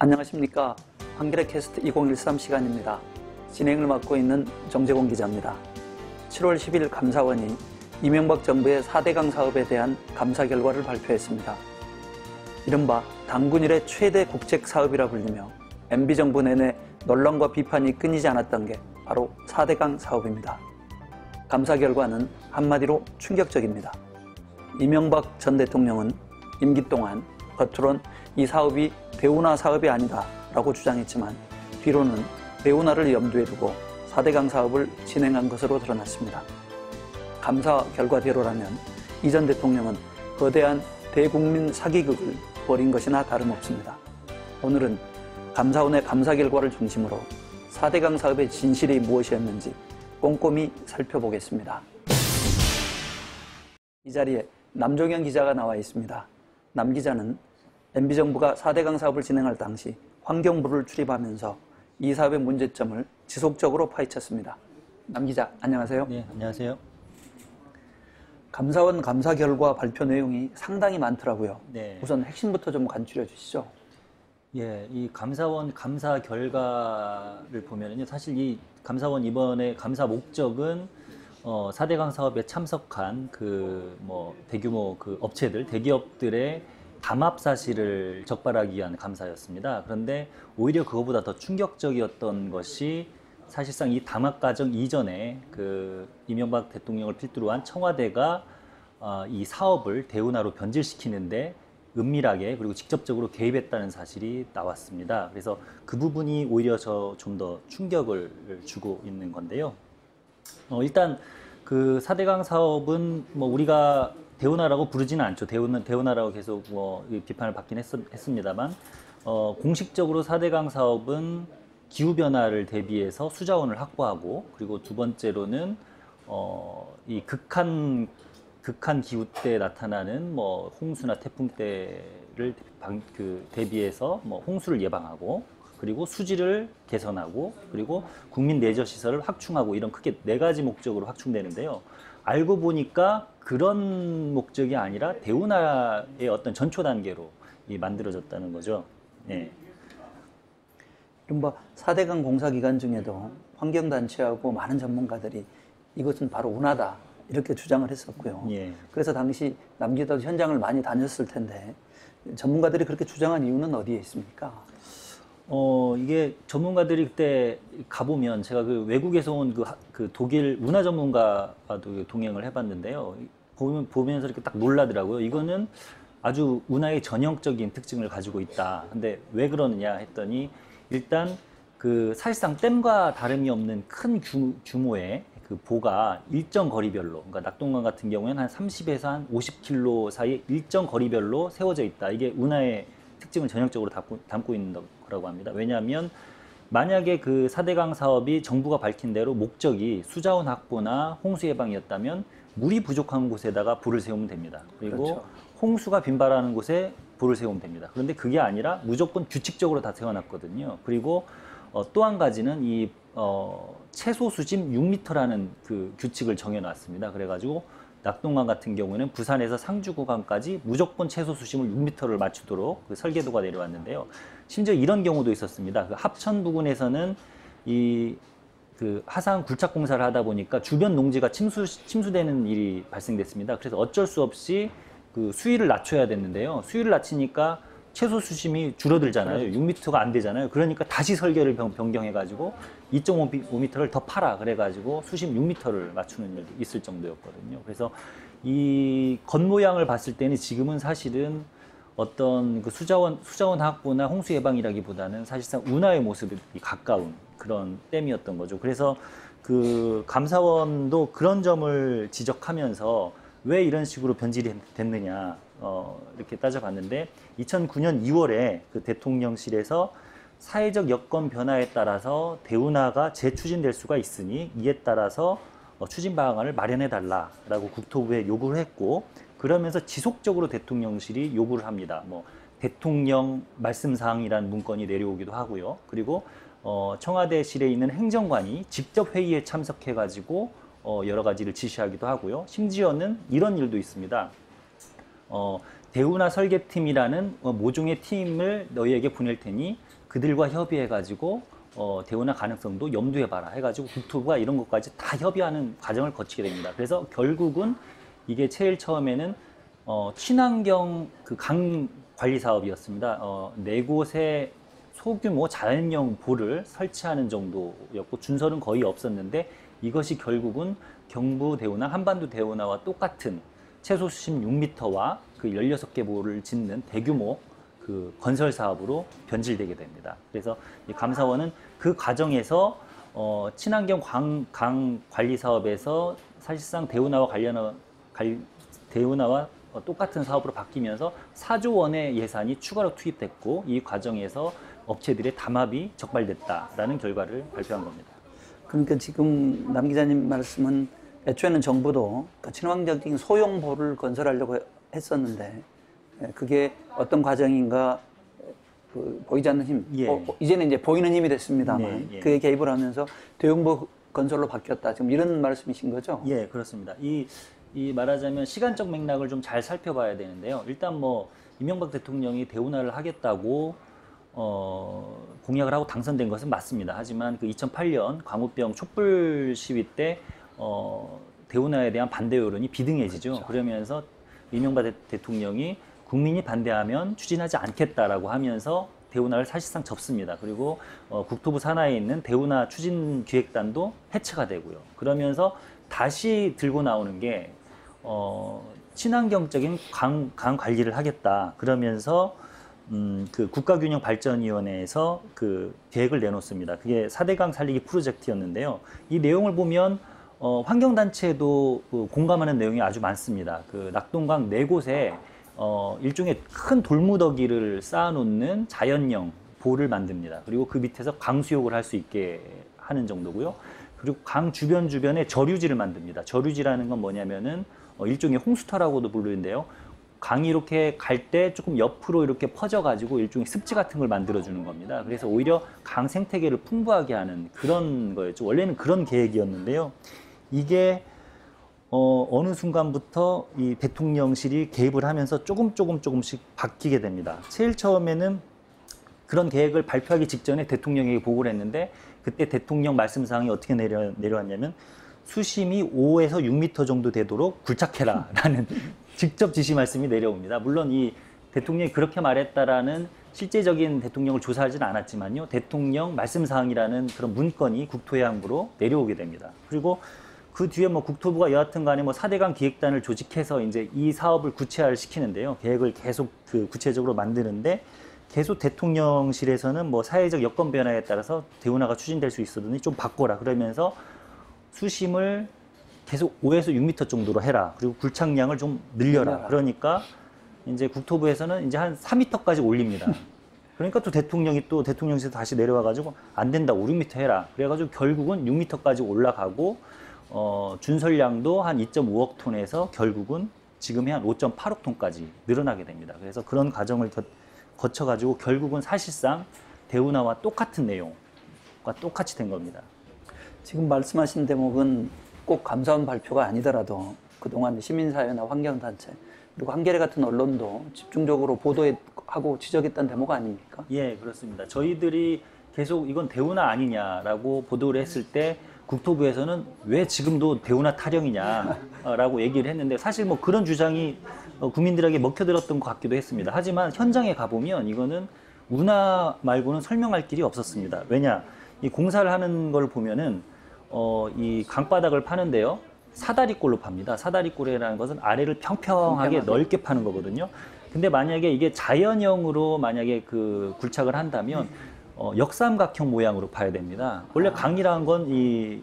안녕하십니까. 한겨레 캐스트 2013 시간입니다. 진행을 맡고 있는 정재공 기자입니다. 7월 10일 감사원이 이명박 정부의 4대강 사업에 대한 감사 결과를 발표했습니다. 이른바 당군 이래 최대 국책 사업이라 불리며 MB정부 내내 논란과 비판이 끊이지 않았던 게 바로 4대강 사업입니다. 감사 결과는 한마디로 충격적입니다. 이명박 전 대통령은 임기 동안 겉으론 이 사업이 대운하 사업이 아니다 라고 주장했지만 뒤로는 대운하를 염두에 두고 4대강 사업을 진행한 것으로 드러났습니다. 감사 결과대로라면 이 전 대통령은 거대한 대국민 사기극을 벌인 것이나 다름없습니다. 오늘은 감사원의 감사 결과를 중심으로 4대강 사업의 진실이 무엇이었는지 꼼꼼히 살펴보겠습니다. 이 자리에 남종현 기자가 나와 있습니다. 남 기자는 MB정부가 4대강 사업을 진행할 당시 환경부를 출입하면서 이 사업의 문제점을 지속적으로 파헤쳤습니다. 남 기자, 안녕하세요. 네, 안녕하세요. 감사원 감사 결과 발표 내용이 상당히 많더라고요. 네. 우선 핵심부터 좀 간추려 주시죠. 예, 이 감사원 감사 결과를 보면은요, 사실 이 감사원 이번에 감사 목적은 4대강 사업에 참석한 대규모 업체들, 대기업들의 담합 사실을 적발하기 위한 감사였습니다. 그런데 오히려 그거보다 더 충격적이었던 것이 사실상 이 담합 과정 이전에 이명박 대통령을 필두로 한 청와대가 이 사업을 대운하로 변질시키는데 은밀하게 그리고 직접적으로 개입했다는 사실이 나왔습니다. 그래서 그 부분이 오히려 좀 더 충격을 주고 있는 건데요. 일단 그 4대강 사업은 우리가 대운하라고 부르지는 않죠. 대운하라고 계속 비판을 받긴 했습니다만 공식적으로 4대강 사업은 기후변화를 대비해서 수자원을 확보하고, 그리고 두 번째로는 이 극한 기후 때 나타나는 홍수나 태풍 때를 대비해서 홍수를 예방하고, 그리고 수질을 개선하고, 그리고 국민 레저 시설을 확충하고, 이런 크게 4가지 목적으로 확충되는데요. 알고 보니까 그런 목적이 아니라 대운하의 어떤 전초 단계로 만들어졌다는 거죠. 네. 이른바 4대강 공사 기간 중에도 환경단체하고 많은 전문가들이 이것은 바로 운하다 이렇게 주장을 했었고요. 예. 그래서 당시 남 기자도 현장을 많이 다녔을 텐데 전문가들이 그렇게 주장한 이유는 어디에 있습니까? 이게 전문가들이 그때 가보면, 제가 외국에서 온 독일 운하 전문가도 동행을 해봤는데요. 보면서 이렇게 딱 놀라더라고요. 이거는 아주 운하의 전형적인 특징을 가지고 있다. 근데 왜 그러느냐 했더니, 일단 사실상 댐과 다름이 없는 큰 규모의 보가 일정 거리별로, 그러니까 낙동강 같은 경우에는 한 30에서 한 50km 사이 일정 거리별로 세워져 있다. 이게 운하의 특징을 전형적으로 담고 있는 거라고 합니다. 왜냐하면 만약에 4대강 사업이 정부가 밝힌 대로 목적이 수자원 확보나 홍수 예방이었다면 물이 부족한 곳에다가 불을 세우면 됩니다. 그리고 그렇죠. 홍수가 빈발하는 곳에 불을 세우면 됩니다. 그런데 그게 아니라 무조건 규칙적으로 다 세워놨거든요. 그리고 또 한 가지는 이 최소 수심 6m라는 규칙을 정해놨습니다. 그래가지고 낙동강 같은 경우에는 부산에서 상주 구간까지 무조건 최소 수심을 6m를 맞추도록 설계도가 내려왔는데요. 심지어 이런 경우도 있었습니다. 합천 부근에서는 하상 굴착 공사를 하다 보니까 주변 농지가 침수되는 일이 발생됐습니다. 그래서 어쩔 수 없이 수위를 낮춰야 됐는데요. 수위를 낮추니까 최소 수심이 줄어들잖아요. 6m가 안 되잖아요. 그러니까 다시 설계를 변경해가지고 2.5m를 더 파라 그래가지고 수심 6m를 맞추는 일도 있을 정도였거든요. 그래서 이 겉모양을 봤을 때는 지금은 사실은 어떤 수자원 확보나 홍수 예방이라기보다는 사실상 운하의 모습이 가까운 그런 댐이었던 거죠. 그래서 감사원도 그런 점을 지적하면서 왜 이런 식으로 변질이 됐느냐 이렇게 따져봤는데, 2009년 2월에 대통령실에서 사회적 여건 변화에 따라서 대운하가 재추진될 수가 있으니 이에 따라서 추진 방안을 마련해달라라고 국토부에 요구를 했고, 그러면서 지속적으로 대통령실이 요구를 합니다. 대통령 말씀사항이라는 문건이 내려오기도 하고요. 그리고 청와대실에 있는 행정관이 직접 회의에 참석해가지고 여러 가지를 지시하기도 하고요. 심지어는 이런 일도 있습니다. 대운하 설계팀이라는 모종의 팀을 너희에게 보낼 테니 그들과 협의해가지고 대운하 가능성도 염두해봐라 해가지고 국토부가 이런 것까지 다 협의하는 과정을 거치게 됩니다. 그래서 결국은 이게 제일 처음에는 친환경 그 강 관리 사업이었습니다. 네 곳에 소규모 자연형 보를 설치하는 정도였고 준설은 거의 없었는데 이것이 결국은 경부 대운하, 한반도 대운하와 똑같은 최소 수심 6m와 그 16개 보를 짓는 대규모 그 건설 사업으로 변질되게 됩니다. 그래서 이 감사원은 그 과정에서 친환경 강 관리 사업에서 사실상 대운하와 똑같은 사업으로 바뀌면서 4조 원의 예산이 추가로 투입됐고 이 과정에서 업체들의 담합이 적발됐다라는 결과를 발표한 겁니다. 그러니까 지금 남 기자님 말씀은 애초에는 정부도 그 친환경적인 소형보를 건설하려고 했었는데 그게 어떤 과정인가 그 보이지 않는 힘, 예. 이제는 이제 보이는 힘이 됐습니다만 네, 예. 그게 개입을 하면서 대형보 건설로 바뀌었다. 지금 이런 말씀이신 거죠? 예, 그렇습니다. 이 말하자면 시간적 맥락을 좀 잘 살펴봐야 되는데요. 일단 뭐 이명박 대통령이 대운하를 하겠다고 공약을 하고 당선된 것은 맞습니다. 하지만 그 2008년 광우병 촛불 시위 때 대운하에 대한 반대 여론이 비등해지죠. 그렇죠. 그러면서 이명박 대통령이 국민이 반대하면 추진하지 않겠다라고 하면서 대운하를 사실상 접습니다. 그리고 국토부 산하에 있는 대운하 추진 기획단도 해체가 되고요. 그러면서 다시 들고 나오는 게 친환경적인 강 관리를 하겠다. 그러면서 그 국가균형발전위원회에서 그 계획을 내놓습니다. 그게 4대강 살리기 프로젝트였는데요. 이 내용을 보면 환경단체도 공감하는 내용이 아주 많습니다. 그 낙동강 4곳에 일종의 큰 돌무더기를 쌓아놓는 자연형 보를 만듭니다. 그리고 그 밑에서 강수욕을 할 수 있게 하는 정도고요. 그리고 강 주변에 저류지를 만듭니다. 저류지라는 건 뭐냐면은 일종의 홍수터라고도 부르는데요. 강이 이렇게 갈 때 조금 옆으로 이렇게 퍼져가지고 일종의 습지 같은 걸 만들어주는 겁니다. 그래서 오히려 강 생태계를 풍부하게 하는 그런 거였죠. 원래는 그런 계획이었는데요. 이게 어느 순간부터 이 대통령실이 개입을 하면서 조금씩 바뀌게 됩니다. 제일 처음에는 그런 계획을 발표하기 직전에 대통령에게 보고를 했는데 그때 대통령 말씀사항이 어떻게 내려왔냐면 수심이 5에서 6m 정도 되도록 굴착해라 라는 직접 지시 말씀이 내려옵니다. 물론 이 대통령이 그렇게 말했다라는 실제적인 대통령을 조사하지는 않았지만요. 대통령 말씀사항이라는 그런 문건이 국토해양부로 내려오게 됩니다. 그리고 그 뒤에 뭐 국토부가 여하튼 간에 뭐 4대강 기획단을 조직해서 이제 이 사업을 구체화를 시키는데요. 계획을 계속 그 구체적으로 만드는데 계속 대통령실에서는 뭐 사회적 여건 변화에 따라서 대운하가 추진될 수 있으니 좀 바꿔라. 그러면서 수심을 계속 5에서 6m 정도로 해라. 그리고 굴착량을 좀 늘려라. 그러니까 이제 국토부에서는 이제 한 4m까지 올립니다. 그러니까 또 대통령실에서 다시 내려와가지고 안 된다. 5, 6m 해라. 그래가지고 결국은 6m까지 올라가고 준설량도 한 2.5억 톤에서 결국은 지금의 한 5.8억 톤까지 늘어나게 됩니다. 그래서 그런 과정을 거쳐가지고 결국은 사실상 대운하와 똑같은 내용과 똑같이 된 겁니다. 지금 말씀하신 대목은 꼭 감사원 발표가 아니더라도 그동안 시민사회나 환경단체 그리고 한겨레 같은 언론도 집중적으로 보도하고 지적했던 대목 아닙니까? 예, 그렇습니다. 저희들이 계속 이건 대운하 아니냐라고 보도를 했을 때 국토부에서는 왜 지금도 대운하 타령이냐라고 얘기를 했는데 사실 뭐 그런 주장이 국민들에게 먹혀들었던 것 같기도 했습니다. 하지만 현장에 가보면 이거는 운하 말고는 설명할 길이 없었습니다. 왜냐? 이 공사를 하는 걸 보면은 이 강바닥을 파는데요. 사다리꼴로 팝니다. 사다리꼴이라는 것은 아래를 평평하게 넓게 파는 거거든요. 근데 만약에 이게 자연형으로 만약에 그 굴착을 한다면 역삼각형 모양으로 파야 됩니다. 원래 강이라는 건 이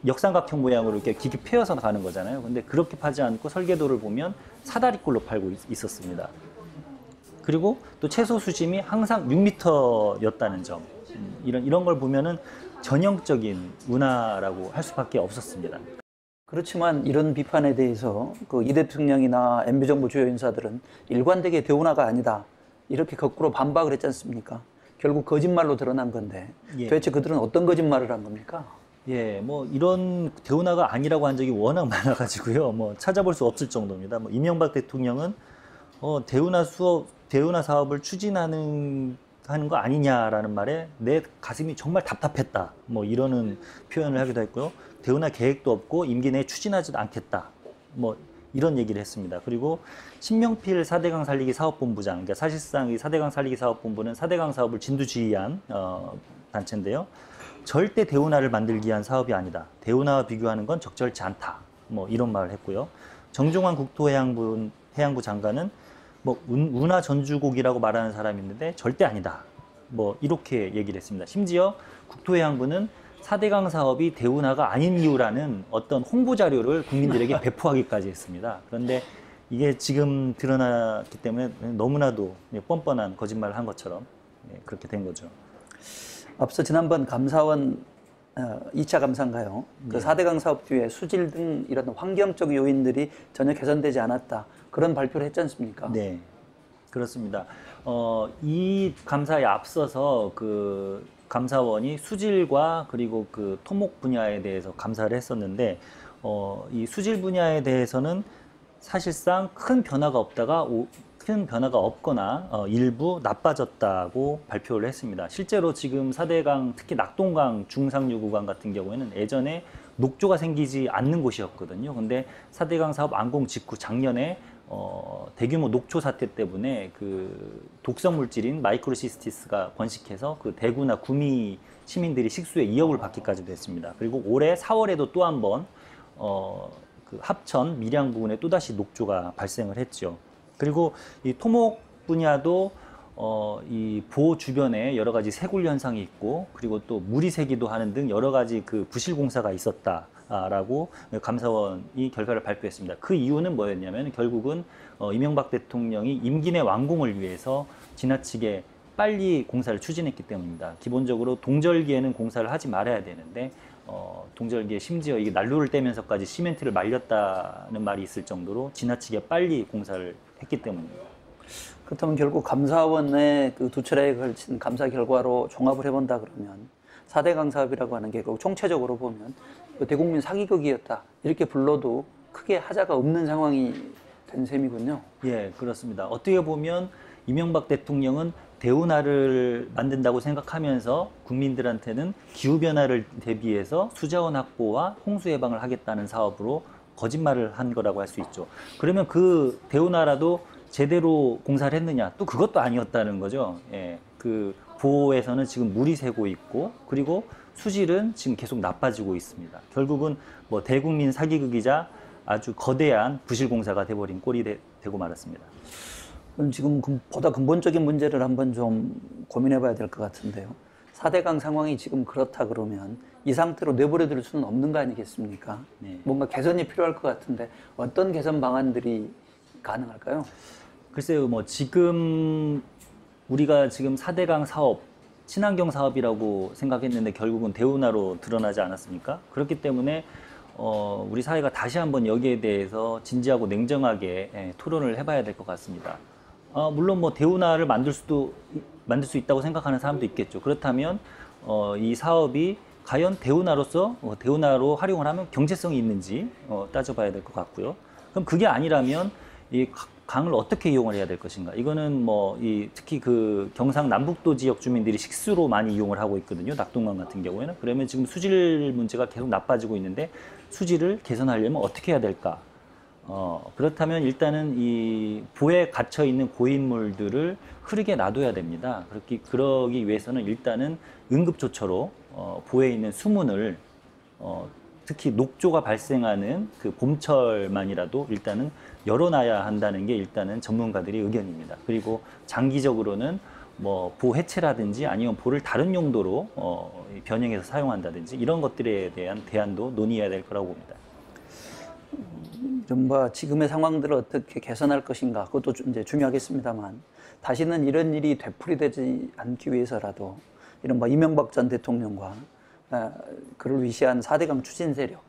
역삼각형 모양으로 이렇게 깊이 패여서 가는 거잖아요. 근데 그렇게 파지 않고 설계도를 보면 사다리꼴로 팔고 있었습니다. 그리고 또 최소 수심이 항상 6m였다는 점. 이런 걸 보면은 전형적인 운하라고 할 수밖에 없었습니다. 그렇지만 이런 비판에 대해서 그 이 대통령이나 MB정부 주요 인사들은 일관되게 대운하가 아니다. 이렇게 거꾸로 반박을 했지 않습니까? 결국 거짓말로 드러난 건데 예. 도대체 그들은 어떤 거짓말을 한 겁니까? 예, 뭐 이런 대운하가 아니라고 한 적이 워낙 많아가지고요. 뭐 찾아볼 수 없을 정도입니다. 뭐 이명박 대통령은 대운하 사업을 추진하는 하는 거 아니냐라는 말에 내 가슴이 정말 답답했다. 뭐 이러는 표현을 하기도 했고요. 대운할 계획도 없고 임기 내에 추진하지도 않겠다. 뭐 이런 얘기를 했습니다. 그리고 신명필 4대강 살리기 사업본부장, 그러니까 사실상 이 4대강 살리기 사업본부는 4대강 사업을 진두지휘한 단체인데요. 절대 대운하를 만들기 위한 사업이 아니다. 대운하와 비교하는 건 적절치 않다. 뭐 이런 말을 했고요. 정종환 국토해양부 장관은 뭐 운하 전주곡이라고 말하는 사람이 있는데 절대 아니다. 뭐 이렇게 얘기를 했습니다. 심지어 국토해양부는 4대강 사업이 대운하가 아닌 이유라는 어떤 홍보 자료를 국민들에게 배포하기까지 했습니다. 그런데 이게 지금 드러났기 때문에 너무나도 뻔뻔한 거짓말을 한 것처럼 그렇게 된 거죠. 앞서 지난번 감사원 2차 감사인가요? 그 4대강 사업 뒤에 수질 등 이런 환경적 요인들이 전혀 개선되지 않았다. 그런 발표를 했지 않습니까? 네, 그렇습니다. 이 감사에 앞서서 그 감사원이 수질과 그리고 그 토목 분야에 대해서 감사를 했었는데, 이 수질 분야에 대해서는 사실상 큰 변화가 없거나 일부 나빠졌다고 발표를 했습니다. 실제로 지금 4대강, 특히 낙동강 중상류 구간 같은 경우에는 예전에 녹조가 생기지 않는 곳이었거든요. 근데 4대강 사업 완공 직후 작년에 대규모 녹초 사태 때문에 그 독성 물질인 마이크로시스티스가 번식해서 그 대구나 구미 시민들이 식수에 2억을 받기까지도 했습니다. 그리고 올해 4월에도 또 한 번 그 합천 밀양 부근에 또다시 녹조가 발생을 했죠. 그리고 이 토목 분야도 이 보 주변에 여러 가지 세굴 현상이 있고, 그리고 또 물이 새기도 하는 등 여러 가지 그 부실 공사가 있었다라고 감사원이 결과를 발표했습니다. 그 이유는 뭐였냐면 결국은 이명박 대통령이 임기 내 완공을 위해서 지나치게 빨리 공사를 추진했기 때문입니다. 기본적으로 동절기에는 공사를 하지 말아야 되는데 동절기에 심지어 이게 난로를 떼면서까지 시멘트를 말렸다는 말이 있을 정도로 지나치게 빨리 공사를 했기 때문입니다. 그렇다면 결국 감사원의 그 두 차례에 걸친 감사 결과로 종합을 해본다 그러면 4대강 사업이라고 하는 게 총체적으로 보면 대국민 사기극이었다 이렇게 불러도 크게 하자가 없는 상황이 된 셈이군요. 예, 그렇습니다. 어떻게 보면 이명박 대통령은 대운하를 만든다고 생각하면서 국민들한테는 기후변화를 대비해서 수자원 확보와 홍수 예방을 하겠다는 사업으로 거짓말을 한 거라고 할 수 있죠. 그러면 그 대운하라도 제대로 공사를 했느냐? 또 그것도 아니었다는 거죠. 예, 그 보호에서는 지금 물이 새고 있고, 그리고 수질은 지금 계속 나빠지고 있습니다. 결국은 뭐 대국민 사기극이자 아주 거대한 부실 공사가 돼버린 꼴이 되고 말았습니다. 그럼 지금 보다 근본적인 문제를 한번 좀 고민해 봐야 될 것 같은데요. 4대강 상황이 지금 그렇다 그러면 이 상태로 내버려 둘 수는 없는 거 아니겠습니까? 네. 뭔가 개선이 필요할 것 같은데 어떤 개선 방안들이 가능할까요? 글쎄요, 뭐 지금 우리가 지금 4대강 사업, 친환경 사업이라고 생각했는데 결국은 대운하로 드러나지 않았습니까? 그렇기 때문에 우리 사회가 다시 한번 여기에 대해서 진지하고 냉정하게 토론을 해봐야 될 것 같습니다. 물론 뭐 대운하를 만들 수 있다고 생각하는 사람도 있겠죠. 그렇다면 이 사업이 과연 대운하로 활용을 하면 경제성이 있는지 따져봐야 될 것 같고요. 그럼 그게 아니라면 이 강을 어떻게 이용을 해야 될 것인가? 이거는 뭐 특히 그 경상 남북도 지역 주민들이 식수로 많이 이용을 하고 있거든요. 낙동강 같은 경우에는. 그러면 지금 수질 문제가 계속 나빠지고 있는데 수질을 개선하려면 어떻게 해야 될까? 그렇다면 일단은 이 보에 갇혀 있는 고인물들을 흐르게 놔둬야 됩니다. 그러기 위해서는 일단은 응급조처로 보에 있는 수문을 특히 녹조가 발생하는 그 봄철만이라도 일단은 열어놔야 한다는 게 일단은 전문가들의 의견입니다. 그리고 장기적으로는 뭐 보 해체라든지 아니면 보를 다른 용도로 변형해서 사용한다든지 이런 것들에 대한 대안도 논의해야 될 거라고 봅니다. 이른바 지금의 상황들을 어떻게 개선할 것인가 그것도 이제 중요하겠습니다만 다시는 이런 일이 되풀이되지 않기 위해서라도 이른바 이명박 전 대통령과 그를 위시한 4대강 추진 세력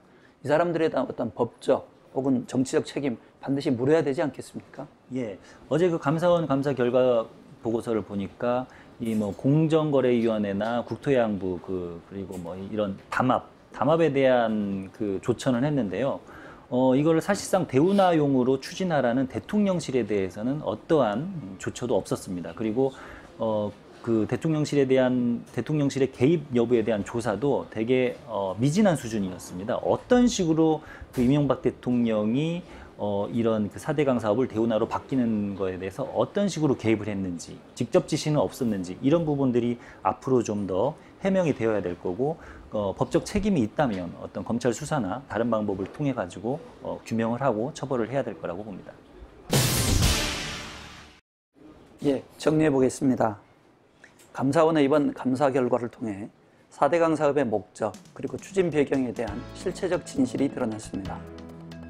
이 사람들에 대한 어떤 법적 혹은 정치적 책임 반드시 물어야 되지 않겠습니까? 예, 어제 그 감사원 감사 결과 보고서를 보니까 이 뭐 공정거래위원회나 국토해양부 그리고 뭐 이런 담합에 대한 그 조처는 했는데요. 이걸 사실상 대운하용으로 추진하라는 대통령실에 대해서는 어떠한 조처도 없었습니다. 그리고 그 대통령실의 개입 여부에 대한 조사도 되게 미진한 수준이었습니다. 어떤 식으로 그 이명박 대통령이 이런 그 4대강 사업을 대운하로 바뀌는 거에 대해서 어떤 식으로 개입을 했는지, 직접 지시는 없었는지, 이런 부분들이 앞으로 좀 더 해명이 되어야 될 거고, 법적 책임이 있다면 어떤 검찰 수사나 다른 방법을 통해 가지고 규명을 하고 처벌을 해야 될 거라고 봅니다. 예, 정리해 보겠습니다. 감사원의 이번 감사 결과를 통해 4대강 사업의 목적 그리고 추진 배경에 대한 실체적 진실이 드러났습니다.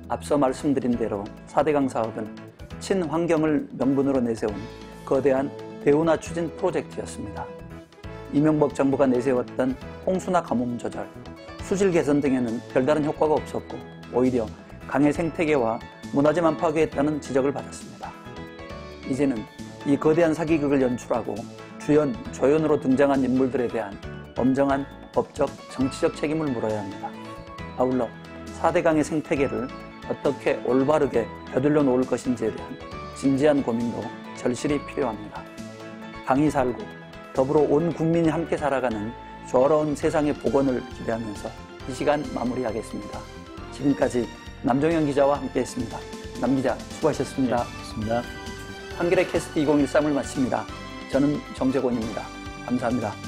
앞서 말씀드린 대로 4대강 사업은 친환경을 명분으로 내세운 거대한 대운하 추진 프로젝트였습니다. 이명박 정부가 내세웠던 홍수나 가뭄 조절, 수질 개선 등에는 별다른 효과가 없었고 오히려 강의 생태계와 문화재만 파괴했다는 지적을 받았습니다. 이제는 이 거대한 사기극을 연출하고 주연, 조연으로 등장한 인물들에 대한 엄정한 법적, 정치적 책임을 물어야 합니다. 아울러 4대강의 생태계를 어떻게 올바르게 되돌려 놓을 것인지에 대한 진지한 고민도 절실히 필요합니다. 강이 살고 더불어 온 국민이 함께 살아가는 조화로운 세상의 복원을 기대하면서 이 시간 마무리하겠습니다. 지금까지 남종현 기자와 함께했습니다. 남 기자 수고하셨습니다. 네, 고맙습니다. 한겨레 캐스트 2013을 마칩니다. 저는 정재곤입니다. 감사합니다.